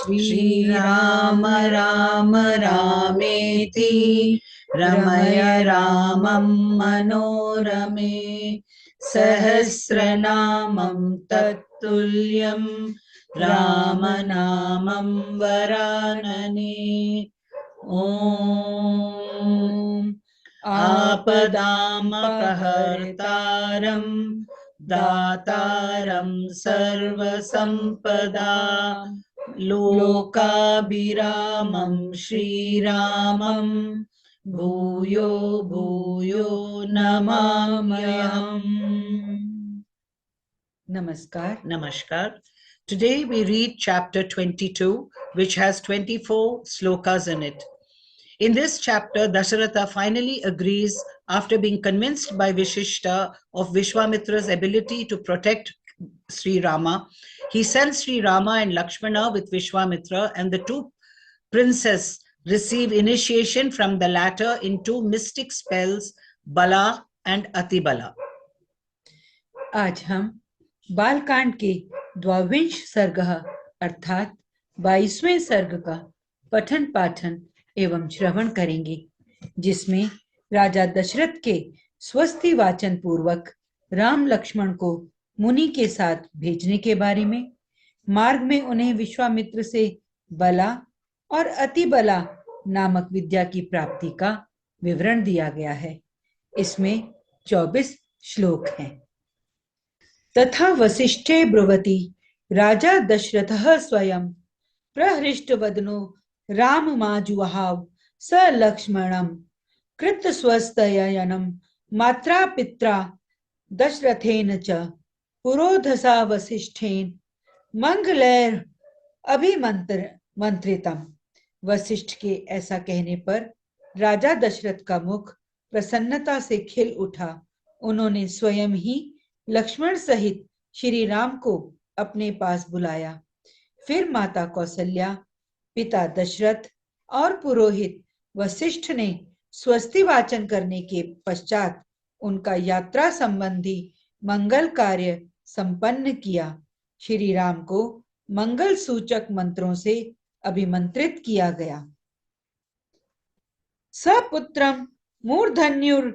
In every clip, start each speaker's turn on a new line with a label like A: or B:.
A: Sri Rama Rama Rameti Ramaya Ramam Manorame Sahasranamam Tattulyam Ramanamam Varanane. Om Apadamapahartaram Dataram Sarvasampadam Lokabhiramam Sri Ramam Bhuyo Bhuyo Namamayam. Namaskar. Today we read chapter 22, which has 24 slokas in it. In this chapter, Dasharatha finally agrees, after being convinced by Vishishta of Vishwamitra's ability to protect Sri Rama. He sends Sri Rama and Lakshmana with Vishwamitra, and the two princes receive initiation from the latter in two mystic spells, Bala and Atibala.
B: आज हम बालकांड के द्वाविंश सर्ग अर्थात 22वें सर्ग का पठन पाठन एवं श्रवण करेंगे, जिसमें राजा दशरथ के स्वस्ति वाचन पूर्वक राम लक्ष्मण को मुनि के साथ भेजने के बारे में, मार्ग में उन्हें विश्वामित्र से बला और अतिबला नामक विद्या की प्राप्ति का विवरण दिया गया है। इसमें 24 श्लोक हैं। तथा वसिष्ठे ब्रुवति राजा दशरथः स्वयं प्रहृष्टवदनो राममाजुहाव स लक्ष्मणं कृतस्वस्तयनं मात्रा पित्रा दशरथेन च पुरोधसा वसिष्ठेन मंगलैर अभिमंत्रितम। वशिष्ठ के ऐसा कहने पर राजा दशरथ का मुख प्रसन्नता से खिल उठा। उन्होंने स्वयं ही लक्ष्मण सहित श्री राम को अपने पास बुलाया। फिर माता कौसल्या, पिता दशरथ और पुरोहित वशिष्ठ ने स्वस्ति वाचन करने के पश्चात उनका यात्रा संबंधी मंगल कार्य संपन्न किया। श्री राम को मंगल सूचक मंत्रों से अभिमंत्रित किया गया। सपुत्रम मूर्धन्युर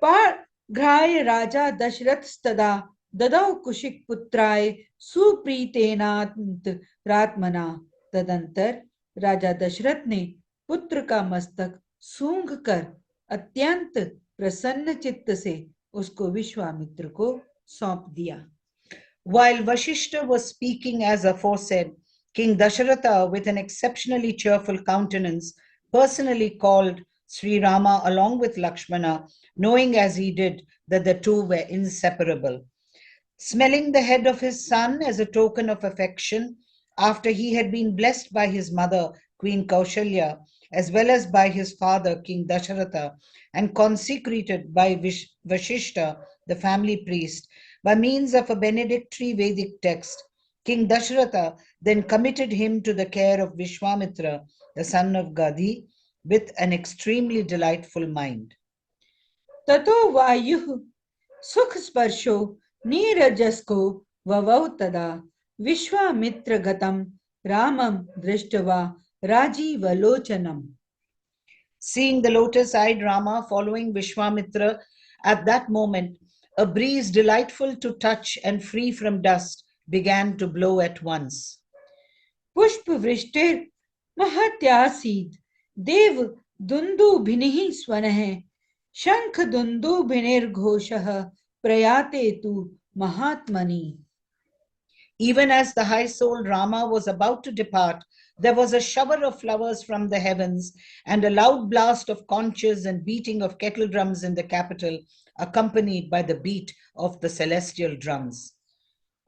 B: पाघ्राय राजा दशरथ तदा ददौ कुशिक पुत्राय सुप्रीतेनात्मना। तदंतर राजा दशरथ ने पुत्र का मस्तक सूंघ कर अत्यंत प्रसन्न चित्त से उसको विश्वामित्र को सौंप दिया।
A: While Vashishta was speaking as aforesaid, King Dasharatha, with an exceptionally cheerful countenance, personally called Sri Rama along with Lakshmana, knowing as he did that the two were inseparable. Smelling the head of his son as a token of affection, after he had been blessed by his mother, Queen Kaushalya, as well as by his father, King Dasharatha, and consecrated by Vashishta, the family priest, by means of a benedictory Vedic text, King Dasharatha then committed him to the care of Vishwamitra, the son of Gadhi, with an extremely delightful mind.
B: Tato vayu sukh sparsho नीरजस्को ववौ तदा विश्वामित्र गतम रामम दृष्टवा राजीवलोचनम.
A: Seeing the lotus-eyed Rama following Vishwamitra, at that moment a breeze delightful to touch and free from dust began to blow at once.
B: पुष्प वृष्टिर महत्यासीद देव दुन्दुभिनिः स्वनः शंख दुन्दुभिनिर्घोषः प्रयाते तु महात्मनि.
A: Even as the high-souled Rama was about to depart, there was a shower of flowers from the heavens and a loud blast of conches and beating of kettle drums in the capital, accompanied by the beat of the celestial drums.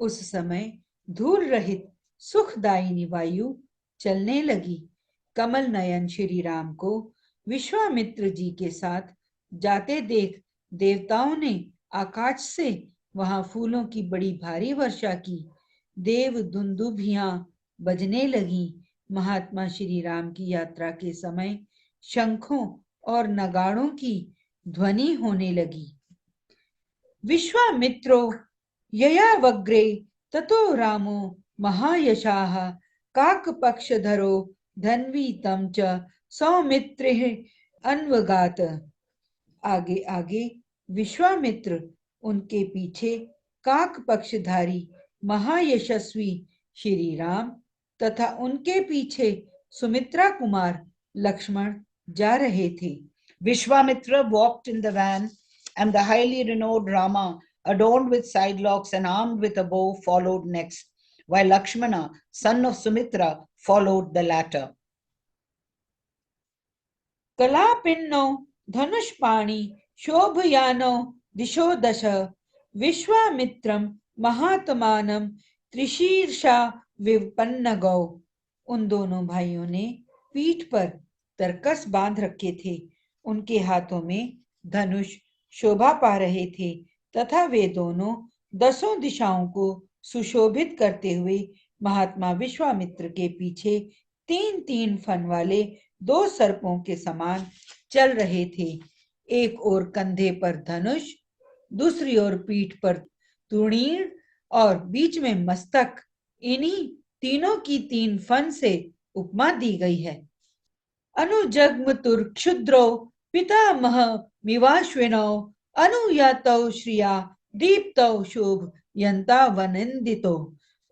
B: उस समय धूल रहित सुखदायिनी वायु चलने लगी। कमल नयन श्री राम को विश्वामित्र जी के साथ जाते देख देवताओं ने आकाश से वहां फूलों की बड़ी भारी वर्षा की। देव दुंदुभियां बजने लगी। महात्मा श्री राम की यात्रा के समय शंखों और नगाड़ों की ध्वनि होने लगी। विश्वामित्रो ययावग्रे ततो रामो महायशाः काक पक्षधरो धन्वी तम च सौमित्रिः अन्वगात। आगे आगे विश्वामित्र, उनके पीछे काक पक्षधारी महायशस्वी श्री राम तथा उनके पीछे सुमित्रा कुमार लक्ष्मण जा रहे थे।
A: Vishwamitra walked in the van, and the highly renowned Rama, adorned with side locks and armed with a bow, followed next, while Lakshmana, son of Sumitra, followed the latter.
B: कलापिन्नो धनुष्पाणि शोभयानो दिशो दश विश्वामित्रम महात्मानम त्रिशीर्षा विपन्न गौ। उन दोनों भाइयों ने पीठ पर तरकस बांध रखे थे। उनके हाथों में धनुष शोभा पा रहे थे तथा वे दोनों दसों दिशाओं को सुशोभित करते हुए महात्मा विश्वामित्र के पीछे तीन तीन फन वाले दो सर्पों के समान चल रहे थे। एक ओर कंधे पर धनुष, दूसरी ओर पीठ पर तूणीर और बीच में मस्तक। इन्हीं तीनों की तीन फन से उपमा दी गई है। अनुजग्मतुर क्षुद्रो पितामह मिवाश्विनो अनुयातौ श्रिया दीप्तौ शोभ यंता वनिंदितो।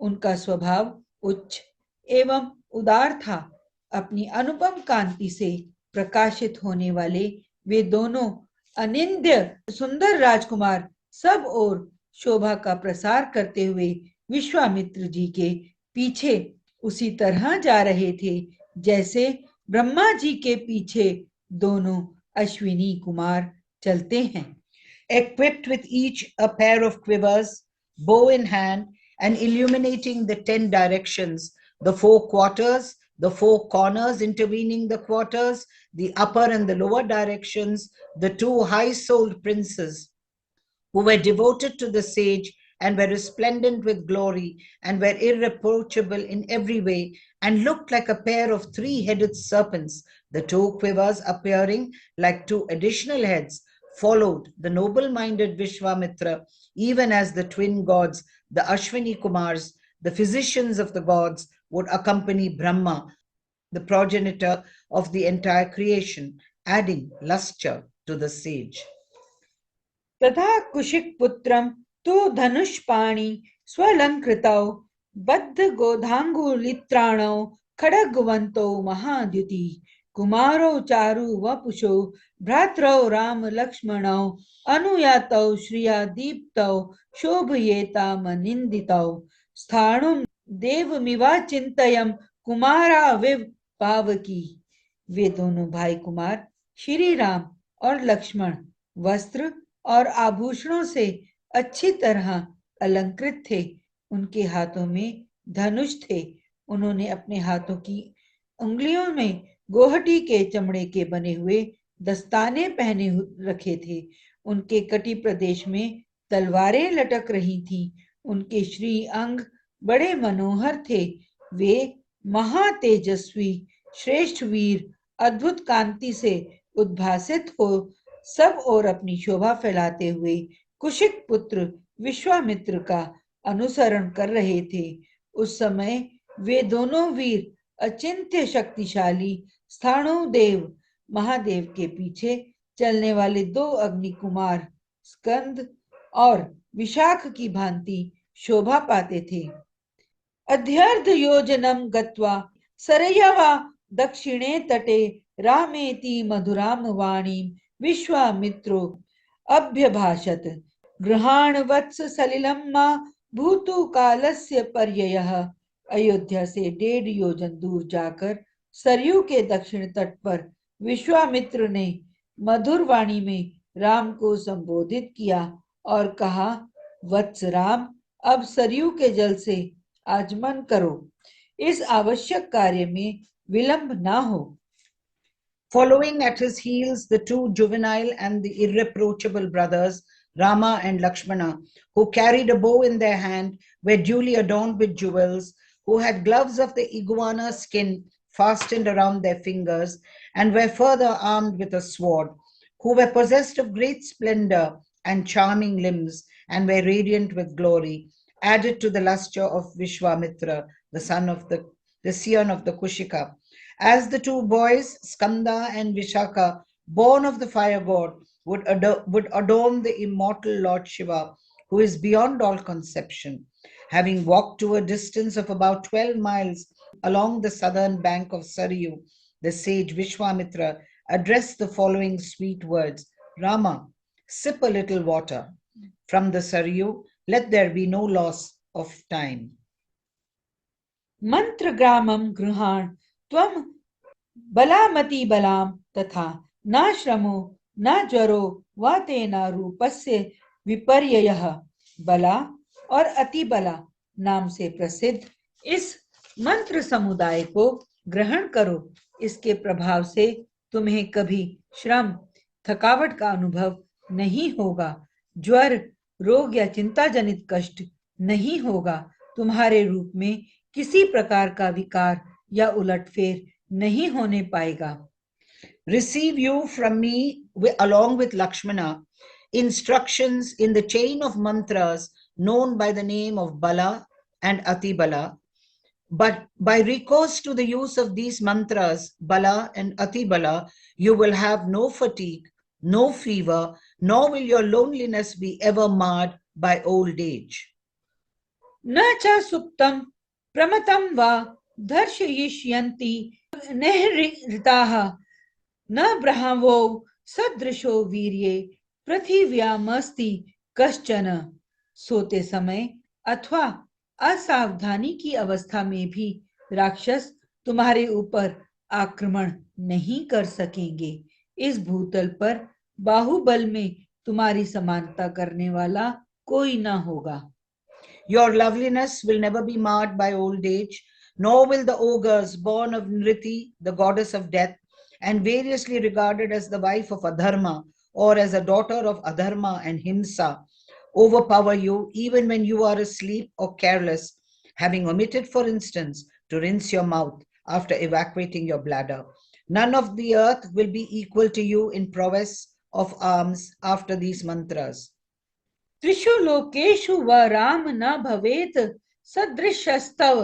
B: उनका स्वभाव उच्च एवं उदार था। अपनी अनुपम कांति से प्रकाशित होने वाले वे दोनों अनिंद्य सुंदर राजकुमार सब ओर शोभा का प्रसार करते हुए विश्वामित्र जी के पीछे उसी तरह जा रहे थे जैसे ब्रह्मा जी के पीछे दोनों अश्विनी कुमार चलते हैं।
A: Equipped with each a pair of quivers, bow in hand, and illuminating the 10 directions, the 4 quarters, the 4 corners intervening the quarters, the upper and the lower directions, the 2 high-souled princes who were devoted to the sage and were resplendent with glory and were irreproachable in every way and looked like a pair of 3-headed serpents, the 2 quivers appearing like 2 additional heads, followed the noble-minded Vishwamitra, even as the twin gods, the Ashwini Kumars, the physicians of the gods, would accompany Brahma, the progenitor of the entire creation, adding lustre to the sage.
B: तथा कुशिक पुत्रम तो धनुष्पाणि स्वलंकृतौ बद्ध गोधांगुलित्राणौ खड्गवंतो महाद्युति कुमारो चारु वपुषो भ्रातरौ राम लक्ष्मणौ अनुयातौ श्रिया दीप्तौ शोभयेता मनिंदितौ स्थाणुम देवमिवा चिंतयम कुमारा विव पावकी। वे दोनों भाई कुमार श्री राम और लक्ष्मण वस्त्र और आभूषणों से अच्छी तरह अलंकृत थे। उनके हाथों में धनुष थे। उन्होंने अपने हाथों की उंगलियों में गोहटी के चमड़े के बने हुए दस्ताने पहने रखे थे। उनके कटी प्रदेश में तलवारें लटक रही थीं। उनके श्री अंग बड़े मनोहर थे। वे महातेजस्वी श्रेष्ठ वीर अद्भुत कांति से उद्भासित हो सब और अपनी शोभा फैलाते हुए कुशिक पुत्र विश्वामित्र का अनुसरण कर रहे थे। उस समय वे दोनों वीर अचिंत्य शक्तिशाली स्थाणुदेव महादेव के पीछे चलने वाले 2 अग्नि कुमार स्कंद और विशाख की भांति शोभा पाते थे। अध्यर्ध योजनम गत्वा सरयवा दक्षिणे तटे रामेति मधुराम वाणी विश्वामित्रो अभ्यभाषत गृहाण वत्स सलिलम मां भूतु कालस्य पर्ययः। अयोध्या से 1.5 योजन दूर जाकर सरयू के दक्षिण तट पर विश्वामित्र ने मधुर वाणी में राम को संबोधित किया और कहा, वत्स राम, अब सरयू के जल से आचमन करो। इस आवश्यक कार्य में विलंब ना हो।
A: Following at his heels the 2 juvenile and the irreproachable brothers, Rama and Lakshmana, who carried a bow in their hand, were duly adorned with jewels, who had gloves of the iguana skin fastened around their fingers, and were further armed with a sword, who were possessed of great splendor and charming limbs, and were radiant with glory, added to the lustre of Vishwamitra, the son of the the scion of the Kushika. As the two boys, Skanda and Vishaka, born of the fire god, would adorn the immortal Lord Shiva, who is beyond all conception. Having walked to a distance of about 12 miles along the southern bank of Saryu, the sage Vishwamitra addressed the following sweet words: Rama, sip a little water. From the Saryu, let there be no loss of time.
B: मंत्र ग्रामम गृहाण त्वम बलामति बलाम तथा न श्रमो न ज्वरो व तेना रूपस्य विपर्ययः। बला और अतिबला नाम से प्रसिद्ध इस मंत्र समुदाय को ग्रहण करो। इसके प्रभाव से तुम्हें कभी श्रम थकावट का अनुभव नहीं होगा, ज्वर रोग या चिंता जनित कष्ट नहीं होगा, तुम्हारे रूप में किसी प्रकार का विकार या उलटफेर नहीं होने पाएगा।
A: Receive you from me along with Lakshmana instructions in the chain of mantras known by the name of Bala and Atibala. But by recourse to the use of these mantras, Bala and Atibala, you will have no fatigue, no fever, nor will your loneliness be ever marred by old age.
B: न च सुप्तम प्रमतम वा दर्शयिष्यन्ति नहृताः न ब्रह्मवो सदृशो वीर्ये पृथिव्यामस्ति कश्चन। सोते समय अथवा असावधानी की अवस्था में भी राक्षस तुम्हारे ऊपर आक्रमण नहीं कर सकेंगे। इस भूतल पर बाहुबल में तुम्हारी समानता करने वाला कोई ना होगा।
A: Your loveliness will never be marred by old age, nor will the ogres born of Nriti, the goddess of death, and variously regarded as the wife of Adharma or as a daughter of Adharma and Himsa, overpower you even when you are asleep or careless, having omitted, for instance, to rinse your mouth after evacuating your bladder. None of the earth will be equal to you in prowess of arms after these mantras.
B: त्रिषु लोकेषु व राम न भवेत सदृशस्तव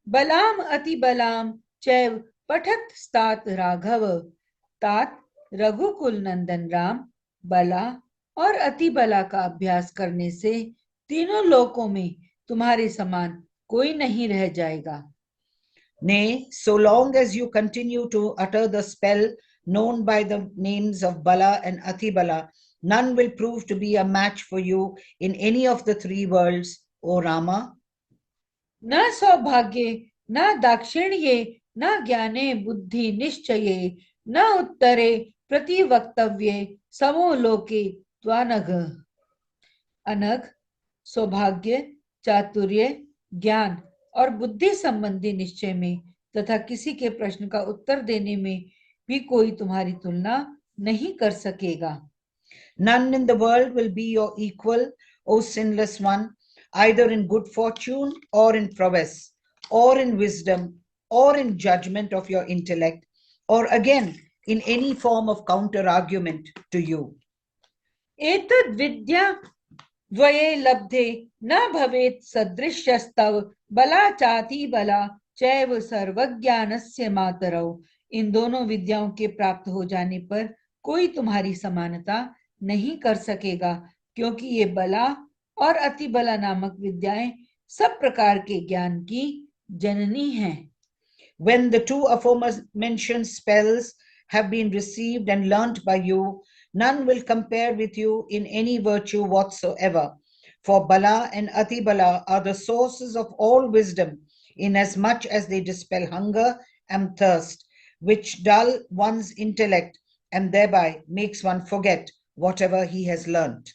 B: बलाम अतिबलाम चैव पठत स्तात राघव। तात रघुकुल नंदन राम बला और अतिबला का अभ्यास करने से तीनों लोकों में तुम्हारे समान कोई नहीं रह जाएगा।
A: Nay, so long as you continue to utter the spell known by the names of Bala and Atibala, none will prove to be a match for you in any of the three worlds, O Rama.
B: न सौभाग्ये न दाक्षिण्ये न ज्ञाने बुद्धि निश्चये न उत्तरे प्रतिवक्तव्ये समो लोके त्वानघ। अनघ, सौभाग्य, चातुर्य, ज्ञान और बुद्धि संबंधी निश्चय में तथा किसी के प्रश्न का उत्तर देने में भी कोई तुम्हारी तुलना नहीं कर सकेगा।
A: None in the world will be your equal, O sinless one, either in good fortune or in prowess, or in wisdom, or in judgment of your intellect, or again in any form of counter-argument to you.
B: एतद् विद्या द्वये लब्धे न भवेत् सदृशस्तव बला चाति बला चैव सर्वज्ञानस्य मातरौ। इन दोनों विद्याओं के प्राप्त हो जाने पर कोई तुम्हारी समानता नहीं कर सकेगा, क्योंकि ये बला और अतिबला नामक विद्याएं सब प्रकार के ज्ञान की जननी हैं।
A: When the two aforementioned spells have been received and learnt by you, none will compare with you in any virtue whatsoever. For Bala and Atibala are the sources of all wisdom, inasmuch as they dispel hunger and thirst, which dull one's intellect and thereby makes one forget whatever he has learnt.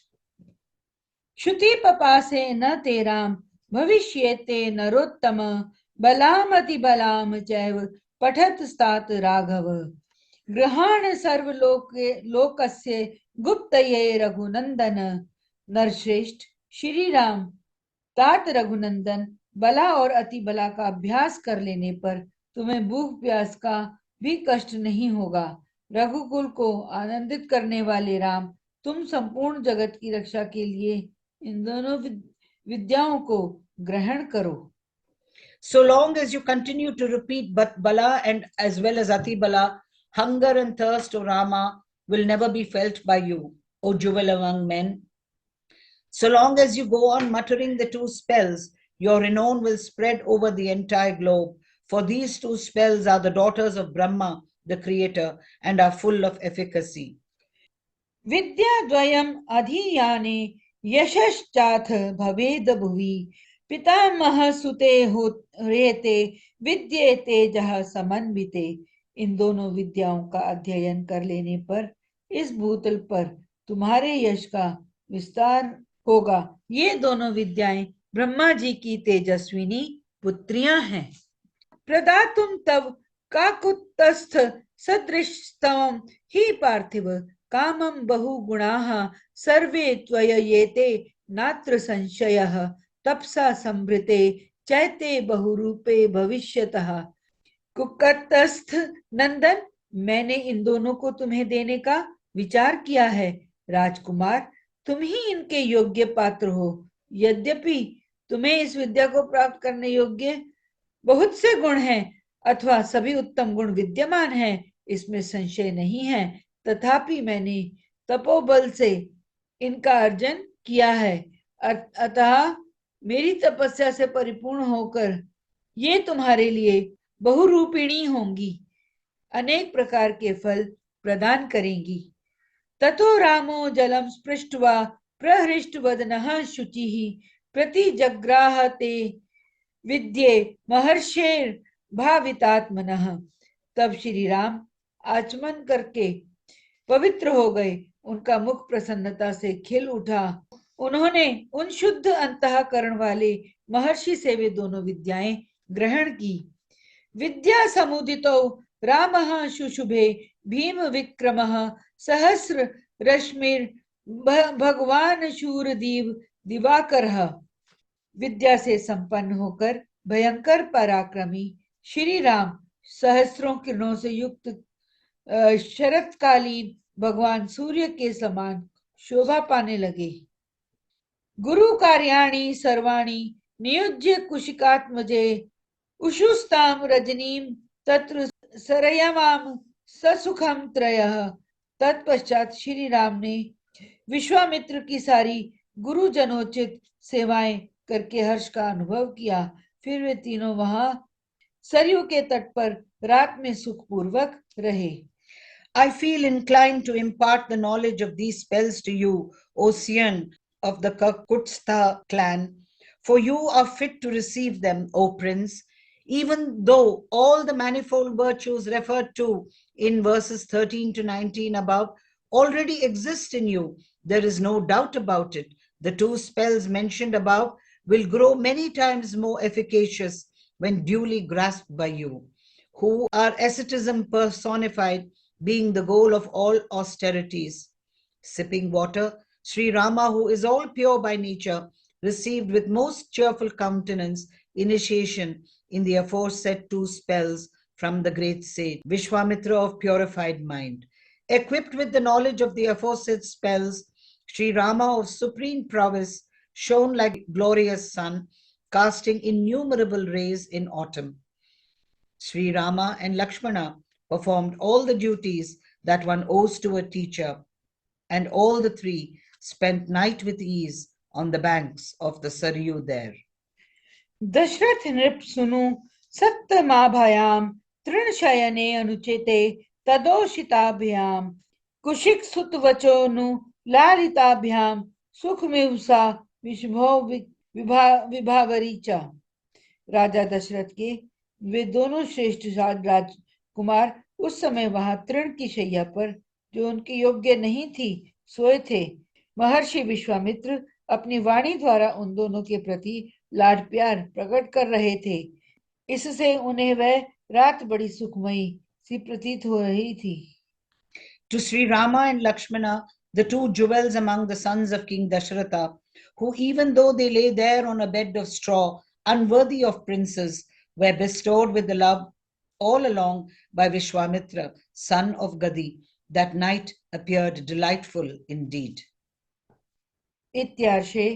B: श्रुति पपासे न तेराम भविष्येते नरोत्तम बलाम अतिबलाम चैव पठत स्तात राघव। गृहाण लोकस्य गुप्तये रघुनंदन। नरश्रेष्ठ श्री राम तात रघुनंदन बला और अतिबला का अभ्यास कर लेने पर तुम्हें भूख प्यास का भी कष्ट नहीं होगा। रघुकुल को आनंदित करने वाले राम, तुम संपूर्ण जगत की रक्षा के लिए इन दोनों विद्याओं को ग्रहण करो।
A: So long as you continue to repeat Bala and as well as Atibala, hunger and thirst, O Rama, will never be felt by you, O jewel among men. So long as you go on muttering the two spells, your renown will spread over the entire globe. For these two spells are the daughters of Brahma, the creator, and are full of efficacy.
B: विद्याद्वयम् अधीयाने यशश्चाथ भवेद भुवि पितामह सुते हो रेते विद्ये तेजः समन्विते। इन दोनों विद्याओं का अध्ययन कर लेने पर इस भूतल पर तुम्हारे यश का विस्तार होगा। ये दोनों विद्याएं ब्रह्मा जी की तेजस्विनी पुत्रियां हैं। प्रदातुम तव काकुत्स्थः सदृशतमं हि पार्थिव कामं बहुगुणाः सर्वे त्वययेते नात्र संशयः तपसा संभृते चैते बहुरूपे भविष्यतः। कुकतस्थ नंदन, मैंने इन दोनों को तुम्हें देने का विचार किया है। राजकुमार, तुम ही इनके योग्य पात्र हो। यद्यपि तुम्हें इस विद्या को प्राप्त करने योग्य बहुत से गुण हैं अथवा सभी उत्तम गुण विद्यमान हैं, इसमें संशय नहीं है, तथापि मैंने तपोबल से इनका अर्जन किया है। अतः मेरी तपस्या से परिपूर्ण होकर ये तुम्हारे लिए बहुरूपिणी होंगी, अनेक प्रकार के फल प्रदान करेंगी। ततो रामो जलम स्पृष्ट्वा प्रहृष्टवदनः शुचिः प्रतिजग्राह ते विद्ये महर्षेर भावितात्मनः। तब श्री राम आचमन करके पवित्र हो गए, उनका मुख प्रसन्नता से खिल उठा। उन्होंने उन शुद्ध अंतःकरण वाले महर्षि से वे दोनों विद्याएं ग्रहण की। विद्या समुदितो रामः शुशुभे भीम विक्रमः सहस्र रश्मिर भगवान शूरदीव दिवाकरः। विद्या से संपन्न होकर भयंकर पराक्रमी श्री राम सहस्रों किरणों से युक्त शरतकालीन भगवान सूर्य के समान शोभा पाने लगे। गुरु कार्याणि सर्वाणि नियुज्य कुशिकात्मजे उषुस्ताम रजनीम तत्र सरयमाम ससुखम त्रयः। तत्पश्चात श्री राम ने विश्वामित्र की सारी गुरुजनोचित सेवाएं करके हर्ष का अनुभव किया। फिर वे तीनों वहां सरयू के तट पर रात में सुखपूर्वक रहे।
A: I feel inclined to impart the knowledge of these spells to you, O Sian of the Kakutstha clan, for you are fit to receive them, O prince, even though all the manifold virtues referred to in verses 13 to 19 above already exist in you. There is no doubt about it. The two spells mentioned above will grow many times more efficacious when duly grasped by you, who are asceticism personified, being the goal of all austerities. Sipping water, Sri Rama, who is all pure by nature, received with most cheerful countenance initiation in the aforesaid two spells from the great sage, Vishwamitra of purified mind. Equipped with the knowledge of the aforesaid spells, Sri Rama of supreme prowess shone like a glorious sun, casting innumerable rays in autumn. Sri Rama and Lakshmana performed all the duties that one owes to a teacher, and all the three spent night with ease on the banks of the Saryu there.
B: Dasharath नृप सुनु सप्तमाभयाम तृणशयने अनुचिते तदोषिताभ्याम कुशिक सुत वचोनु लालिताभ्याम सुखमेवसा विभावरी च। राजा दशरथ के वे दोनों श्रेष्ठ राजकुमार उस समय वहां तृण की शैया पर, जो उनके योग्य नहीं थी, सोए थे। महर्षि विश्वामित्र अपनी वाणी द्वारा उन दोनों के प्रति लाड प्यार प्रकट कर रहे थे। इससे उन्हें वह रात बड़ी सुखमयी सी प्रतीत हो रही थी।
A: To Sri Rama and Lakshmana, the two jewels among the sons of King Dasharatha, who even though they lay there on a bed of straw, unworthy of princes, were bestowed with the love all along by Vishwamitra, son of Gadi. That night appeared delightful indeed.
B: इत्यार्षे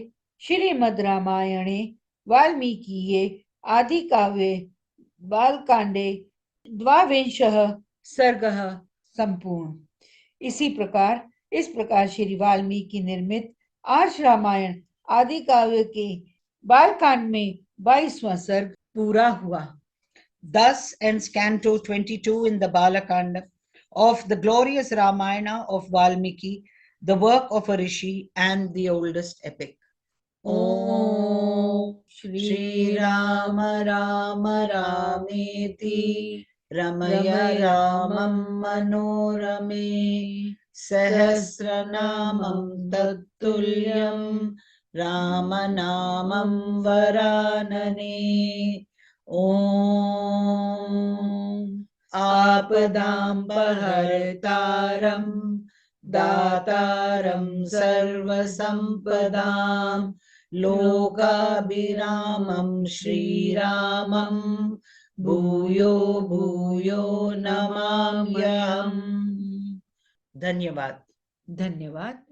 B: श्रीमद् रामायणे वाल्मीकिये आदिकाव्ये बालकांडे द्वाविंशः सर्गः संपूर्ण। इसी प्रकार इस प्रकार श्री वाल्मीकि निर्मित आर्ष रामायण आदि काव्य के बालकांड में 22वां सर्ग पूरा हुआ।
A: Thus ends Canto 22 in the Balakandam of the glorious Ramayana of Valmiki, the work of a rishi and the oldest epic.
B: Om
A: Sri Rama Rama Rameti Ramaya Ramam Manorame Sahasranamam Tattulyam Ramanamam Varanane. Om Apadambahartaram Dataram Sarvasampadam Lokabhiramam Shri Ramam Bhuyo Bhuyo Namamyam. धन्यवाद।
B: धन्यवाद।